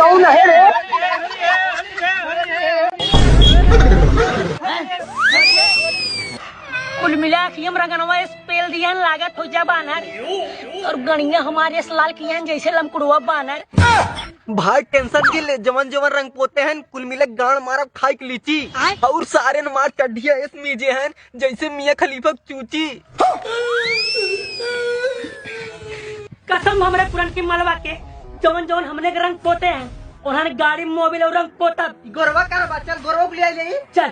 कौन है रे? कुल मिला के हम रंगनवा स्पेल दिया लागत हो जा बानर और गणिया हमारे लाल किया जैसे लमकुड़वा बानर। भाई टेंशन के ले जवन जवन रंग पोते हैं कुल मिले गाड़ मारब खाई के लीची और सारे नमाज चढ़िया इस मीजे हैं जैसे मियाँ खलीफा चूची। कसम हमरे पुरन की मलबा के जवन जवन हमने के रंग पोते हैं उन्होंने गाड़ी मोबिल और रंग पोता। गोरवा का बा चल गोरवा को ले आई चल।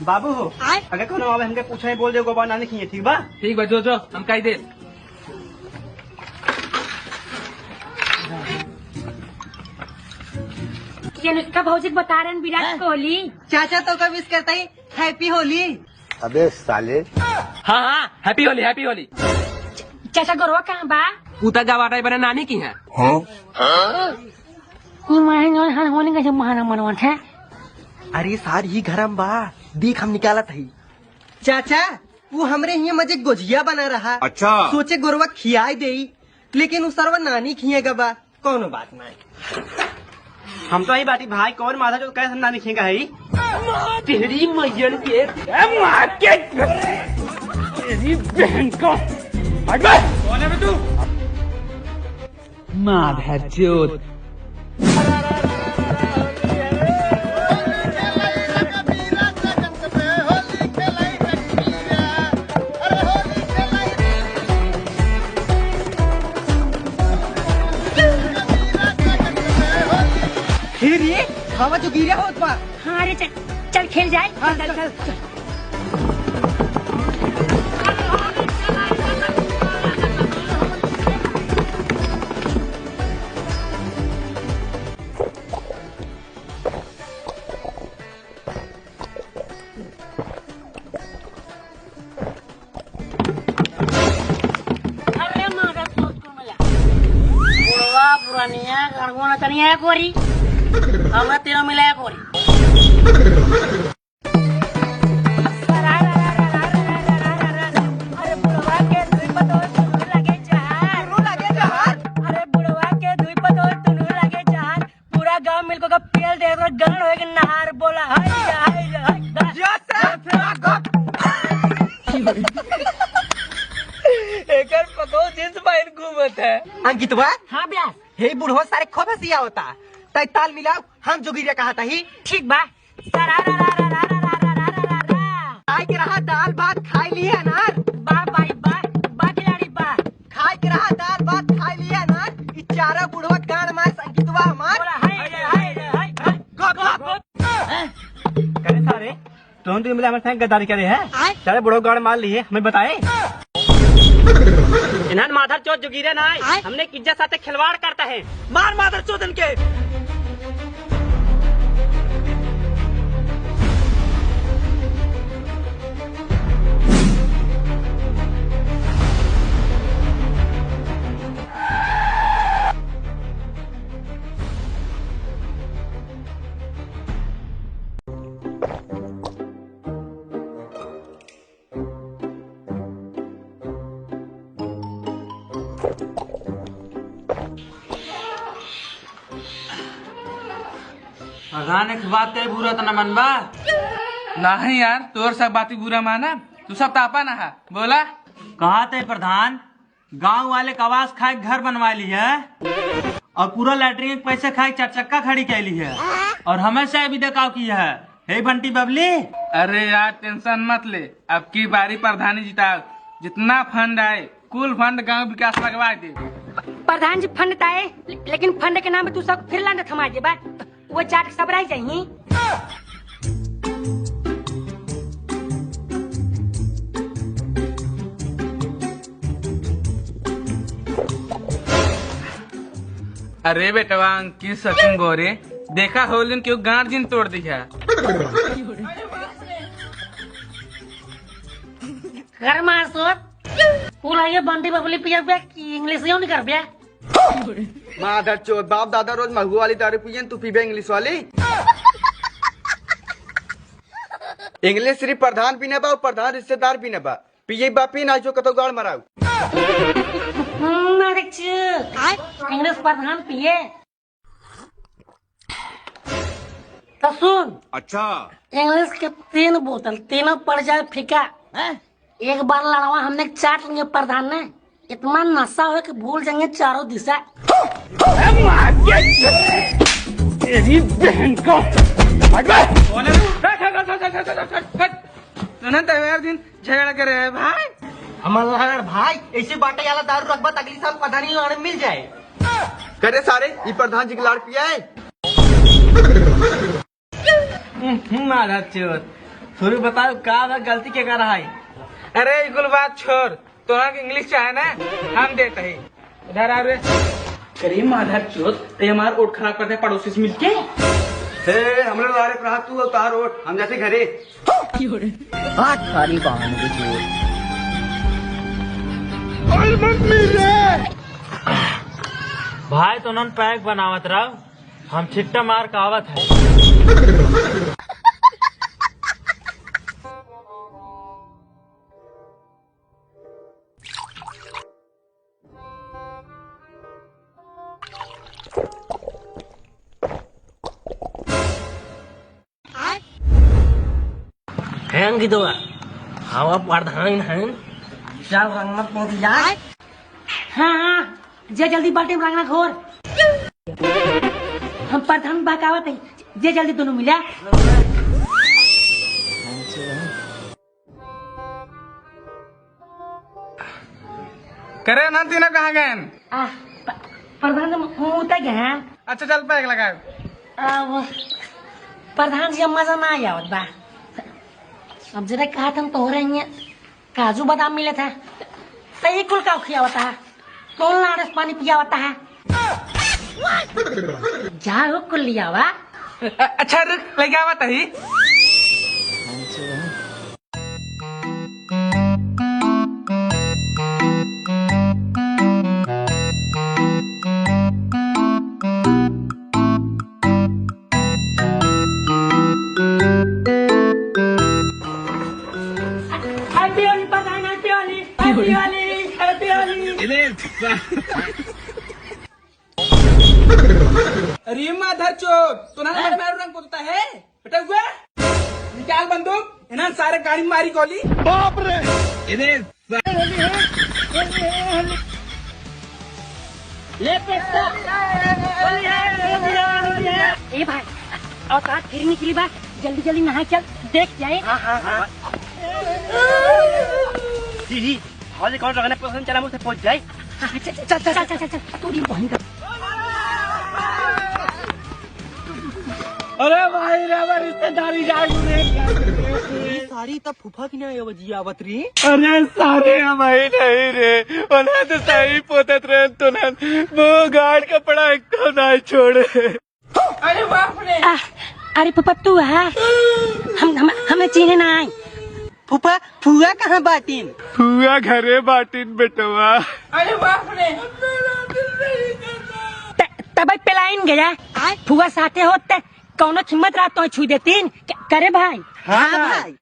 बाबू हो अगर कोनो आवे हमके पूछे बोल दे गोबा नानी खिए ठीक बा। ठीक बा जो हम कही दे। ये नुस्खा भौजी बता रहे हैं विराट कोहली। चाचा तो कब विश करता ही हैप्पी होली। अबे साले। हाँ हैप्पी होली हैप्पी होली। चाचा गोरवा कहाँ बा? पूता गवाटा बना नानी की है। होने का महाना मनवन है। अरे सार ही घरम बा देख हम निकालत ही। चाचा वो हमरे यहाँ मजे गोजिया बना रहा। अच्छा सोचे गोरवा खियाई दे लेकिन उस सरवा नानी खिएगा बा कौनो बात नहीं। हम तो ही बाटी भाई कौन माथा जो कैसे नानी खिएगा है तेरी मैयन के तेरी बहन को कौन है तू? माधर चोद। हवा जो गिरा होत बा। हाँ अरे चल चल खेल जाए। हाँ, चल, चल, चल। अरे मारा सोच को मिला बुढ़वा पुरानिया गणगोना तनिया कोरी हमरा तेरा मिलाया कोरी। अरे बुढ़वा के दुई पतो तुनु लगे जहान। अरे बुढ़वा के दुई पतो तुनु लगे जहान पूरा गांव मिलको का पेल दे और गण होएगा नहार बोला हाय हाय एकर पतो जिस बाइन घूमत है अंकित बा। हाँ ब्यास हे बुढ़वा सारे खोबसिया होता तय ताल मिलाओ हम जोगिरिया कहा था ही ठीक बा। खाए के रहा दाल भात खाई लिए अनार बा बाई बा बा खिलाड़ी बा खाए के रहा दाल भात खाई लिए अनार इ चारा बुढ़वा गाड़ मार अंकितवा हमार बोला हाय हाय करे सारे तो मिले हमारे संग गद्दारी करे है सारे बुढ़वा गाड़ मार लिए हमें बताए इन्हन माधर चोद जोगिरे ना हमने इज्जत साथे खिलवाड़ करता है। मार मादर चोदन के। भगवान की बात कही बुरा तो न मनबा। नहीं यार तोर सब बाती बुरा माना तू सब तापा ना है बोला। कहा थे प्रधान गांव वाले कवास खाए घर बनवा ली है और पूरा लैटरिन के पैसे खाए चार चक्का खड़ी कैली है और हमेशा भी देखाव की है। हे बंटी बबली। अरे यार टेंशन मत ले अब की बारी प्रधानी जिता जितना फंड आए कुल फंड गांव विकास लगवा दे। प्रधान जी फंड आए लेकिन फंड के नाम पे तू सब फिर लाना थमा दे बा वो जाट सब रह जाइए। अरे बेटवा अंकित सचिन गोरे देखा होलिन क्यों गांड जिन तोड़ दिया। घर मार सोत पूरा ये बंटी बबली पिया बे इंग्लिश यूं नहीं कर बे। माधर चोद बाप दादा रोज महू वाली दारू पियन तू पीबे इंग्लिश वाली। इंग्लिश सिर्फ प्रधान पीने बा और प्रधान रिश्तेदार पीने बा पिए बा पी ना जो कतो गाड़ मराऊ। मारे चुप इंग्लिश प्रधान पिए तो सुन। अच्छा इंग्लिश के 3 बोतल तीनों पड़ जाए फीका। एक बार लड़वा हमने चाट लेंगे प्रधान ने इतना नशा हो कि भूल जाएंगे चारों दिशा। तेरी बहन को दिन झगड़ा करे है भाई। हमारा भाई ऐसे बाटे वाला दारू रखबा अगली साल प्रधानी आने मिल जाए। करे सारे ये प्रधान जी की लाड़ पिया है। मारा चोर शुरू बताओ का गलती क्या कर रहा है। अरे कुल बात छोड़ तोरा के इंग्लिश चाहे ना हम देते ही इधर आ रे। अरे माधर चोत ते हमार ओट खराब करते पड़ोसी से मिलके। हे हमरे लारे पर हाथ तू उतार ओट हम जाते घरे। बात खाली बहाने की चोर। भाई तो नन पैक बनावत रहो हम छिट्टा मार कहावत है। हैं gitu हवा प्रधान हैं चल रंग मत पोत जाए। हाँ जे जल्दी बाल्टी में रंगना घोर हम प्रधान बकावत है जे जल्दी दोनों मिला। करे ना तीनों कहाँ गए। प्रधान मुँह गए हैं। अच्छा चल पैक लगा। अब प्रधान जी मजा ना आया बा। अब जरा कहा था तो हो रही है काजू बादाम मिले था सही कुल का खिया होता है कौन लाड़स पानी पिया होता है जा वो कुल लिया हुआ। अच्छा रुक लगे आवत ही। अरे माधर चोट तो ना मारू रंग पोता है बेटा हुआ निकाल बंदूक है ना सारे गाड़ी मारी गोली। बाप रे ए भाई औकात फिरने के लिए बात जल्दी जल्दी नहा चल देख जाए। जी हॉल कौन रखने पसंद चला मुझसे पहुंच जाए। चल चल चल चल चल चल तू भी वहीं कर। अरे भाई रे रिश्तेदारी जाए सारी तब फूफा की नहीं बजी आवत री। अरे सारे हमारे नहीं रे उन्हें तो सही पोतत रहे तो ना वो गार्ड कपड़ा एक ना छोड़े। अरे बाप रे अरे पापा तू है हमें चीने ना आए। फूफा फुआ कहाँ बाटीन। फुआ घरे बाटिन बेटवा। अरे बाप रे तब पेलाइन गया फुआ साथे होते कौनो हिम्मत रात तो छू देतीन करे भाई। हाँ भाई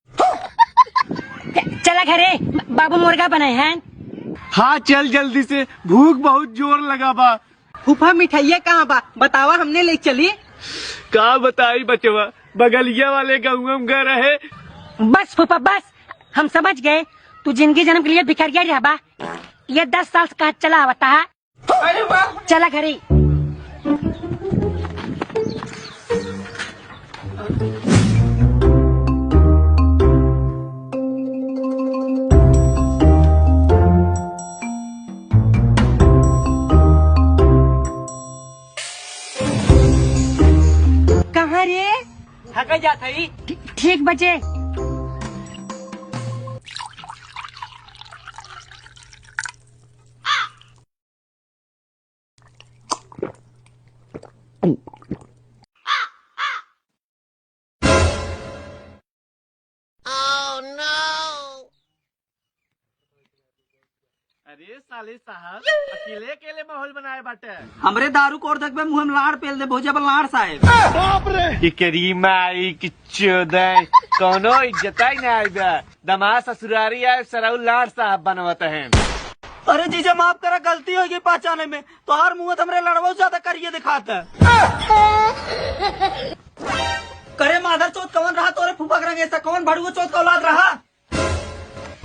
चला घरे बाबू मुर्गा बनाए हैं। हाँ चल जल्दी से भूख बहुत जोर लगा बा। फूफा मिठाइया कहाँ बा बतावा हमने ले चली। का बताई बचवा बगलिया वाले गाँव गए रहे। बस फूफा बस हम समझ गए तू जिंदगी जन्म के लिए भिखारिया रहा बा। ये 10 साल का चला आवता है। अरे बाप चला घरे कहाँ रे थका जाता ही ठीक बचे। अरे साले साहब अकेले अकेले माहौल बनाए बाटे। हमरे दारू कोर तक में मुंह में लाड़ पेल दे भोजे पर लाड़ साहेब। करीमा आई कि चौदह कोनो इज्जत ही नहीं आएगा। दमाद ससुरारी आए सरऊ लाड़ साहब बनवते हैं। अरे जीजा माफ करा, गलती होगी पहचाने में। तो हर मुंह हमरे लड़वा ज्यादा करिए दिखाता करे माधर चौथ कौन रहा तोरे फूफा करेंगे ऐसा कौन भड़ुआ चौथ का औलाद रहा।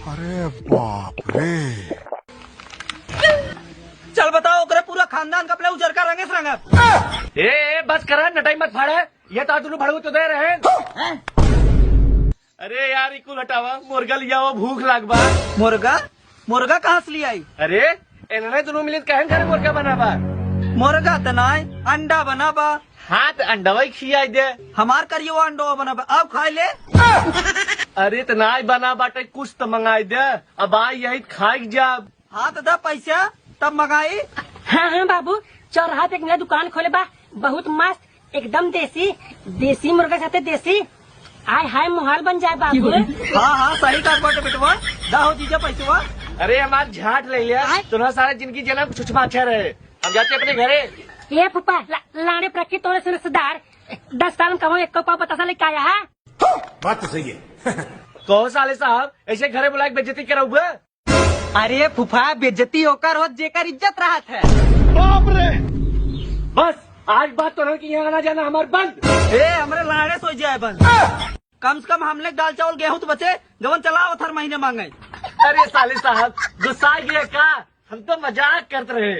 अरे बाप रे। चल बताओ करे पूरा खानदान कपड़े उजर का रंगे रंग। ए बस करा नटाई मत फाड़े, ये तो दोनों भड़ू तो दे रहे हैं। अरे यार इकुल हटावा, मुर्गा लिया वो भूख लागबा। मुर्गा मुर्गा कहाँ से लिया आई? अरे इन्होंने दोनों मिलित कहें घर मुर्गा बनाबा। मुर्गा तनाई अंडा बना बा। हाँ तो अंडा ही खियाई दे। हमार करिए वो अंडो बना बा, अब खाई ले। अरे तनाई बना बाटे कुछ तो मंगाई दे, अब आई यही खाई जा। हाँ तो दा पैसा तब मंगाई। हाँ हाँ बाबू, चौराहा पे एक नया दुकान खोले बा, बहुत मस्त, एकदम देसी देसी मुर्गा खाते देसी। आय हाय मुहाल बन जाए बाबू। हाँ हाँ सही का बाटे बेटवा, दा हो जीजा पैसा। अरे हमार झाट ले लिया, तुम्हारा सारा जिंदगी जन्म सुषमा अच्छा रहे। हम जाते अपने घरे। ये फूफा लाड़े प्रखी तोरे से रिश्तेदार 10 साल में कहो एक पाव पता लेके आया है। बात तो सही है। कहो साले साहब ऐसे घरे बुला के बेइज्जती कराऊंगा। अरे फूफा बेइज्जती होकर हो जेकर इज्जत रहा था। बाप रे, बस आज बात तो कि यहाँ आना जाना हमार बंद। ए हमरे लाड़े सो जाए बंद। कम से कम हमले दाल चावल गेहूं तो बचे, जवन चलाओ हर महीने मांगे। अरे साले साहब गुस्सा गया का, हम तो मजाक करते रहे।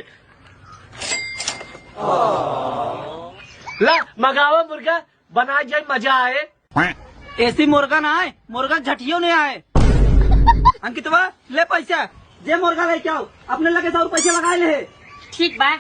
ला मंगावा मुर्गा बना जाए मजा आए। ऐसी मुर्गा ना आए, मुर्गा झटियो नहीं आए। अंकितवा ले पैसा, जे मुर्गा लेके आओ, अपने लगे 100 पैसे लगाए ले। ठीक बा।